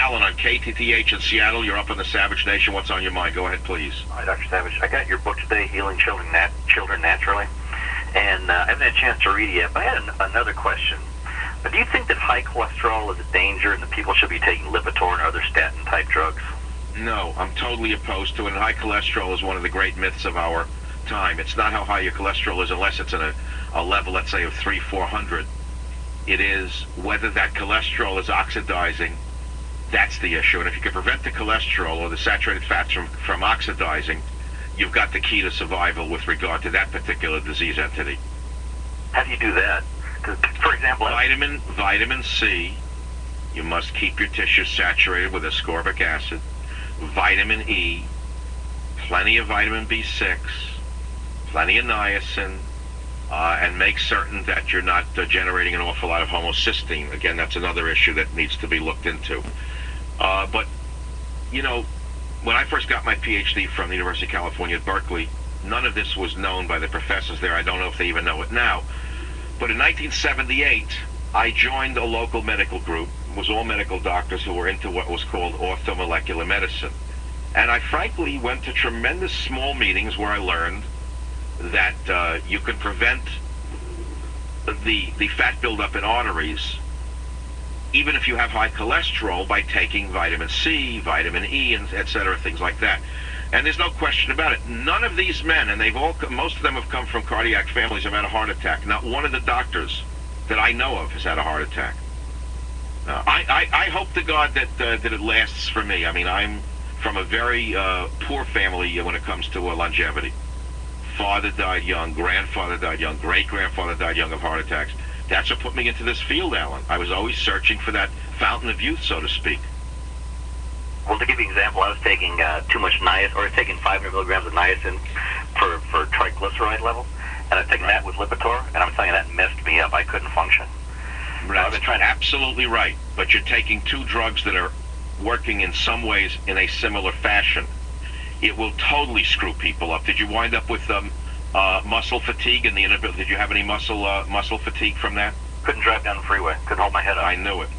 Alan on KTTH in Seattle. You're up in the Savage Nation. What's on your mind? Go ahead, please. Hi, Dr. Savage. I got your book today, Healing Children Naturally, and I haven't had a chance to read it yet, but I had another question. But do you think that high cholesterol is a danger and that people should be taking lipitor and other statin-type drugs? No, I'm totally opposed to it. And high cholesterol is one of the great myths of our time. It's not how high your cholesterol is unless it's in a level, let's say, of 300-400. It is whether that cholesterol is oxidizing. That's the issue. And if you can prevent the cholesterol or the saturated fats from oxidizing, you've got the key to survival with regard to that particular disease entity. How do you do that? 'Cause, for example, vitamin C, you must keep your tissues saturated with ascorbic acid. Vitamin E, plenty of vitamin B6, plenty of niacin, and make certain that you're not generating an awful lot of homocysteine. Again, that's another issue that needs to be looked into. But, you know, when I first got my PhD from the University of California at Berkeley, none of this was known by the professors there. I don't know if they even know it now. But in 1978, I joined a local medical group. It was all medical doctors who were into what was called orthomolecular medicine. And I frankly went to tremendous small meetings where I learned that you can prevent the fat buildup in arteries, even if you have high cholesterol, by taking vitamin C, vitamin E, and et cetera, things like that. And there's no question about it. None of these men, and most of them have come from cardiac families, have had a heart attack. Not one of the doctors that I know of has had a heart attack. I hope to God that it lasts for me. I mean, I'm from a very poor family when it comes to longevity. Father died young, grandfather died young, great-grandfather died young of heart attacks. That's what put me into this field, Alan. I was always searching for that fountain of youth, so to speak. Well, to give you an example, I was taking too much niacin, or I was taking 500 milligrams of niacin for triglyceride level, and I was taking that with Lipitor, and I'm telling you, that messed me up. I couldn't function. I've been trying. Absolutely right, but you're taking two drugs that are working in some ways in a similar fashion. It will totally screw people up. Did you wind up with muscle fatigue and the inability? Did you have any muscle fatigue from that? Couldn't drive down the freeway. Couldn't hold my head up. I knew it.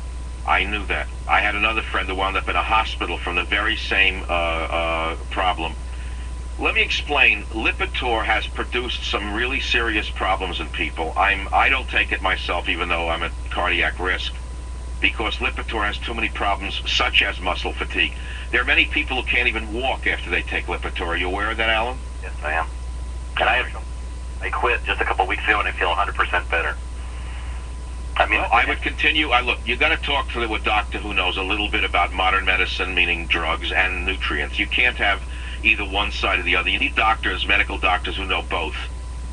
I knew that. I had another friend who wound up in a hospital from the very same problem. Let me explain. Lipitor has produced some really serious problems in people. I don't take it myself, even though I'm at cardiac risk, because Lipitor has too many problems, such as muscle fatigue. There are many people who can't even walk after they take Lipitor. Are you aware of that, Alan? Yes, I am. And I quit just a couple of weeks ago, and I feel 100% better. I mean, well, I would continue. Look, you got to talk to a doctor who knows a little bit about modern medicine, meaning drugs and nutrients. You can't have either one side or the other. You need doctors, medical doctors who know both.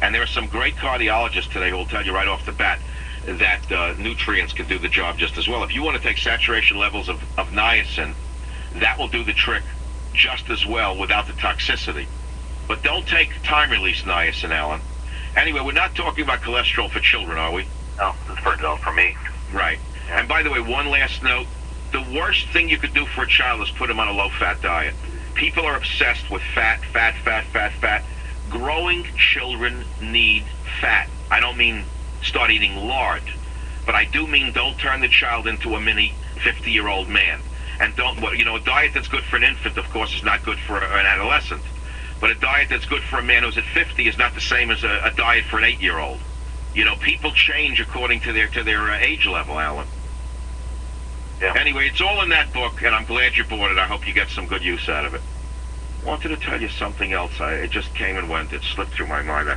And there are some great cardiologists today who will tell you right off the bat that nutrients can do the job just as well. If you want to take saturation levels of niacin, that will do the trick just as well without the toxicity. But don't take time-release niacin, Alan. Anyway, we're not talking about cholesterol for children, are we? No, this is for me. Right. Yeah. And by the way, one last note. The worst thing you could do for a child is put them on a low-fat diet. People are obsessed with fat. Growing children need fat. I don't mean start eating lard, but I do mean don't turn the child into a mini 50-year-old man. And a diet that's good for an infant, of course, is not good for an adolescent. But a diet that's good for a man who's at 50 is not the same as a diet for an 8-year-old. You know, people change according to their age level, Alan. Yeah. Anyway, it's all in that book, and I'm glad you bought it. I hope you get some good use out of it. I wanted to tell you something else. It just came and went. It slipped through my mind.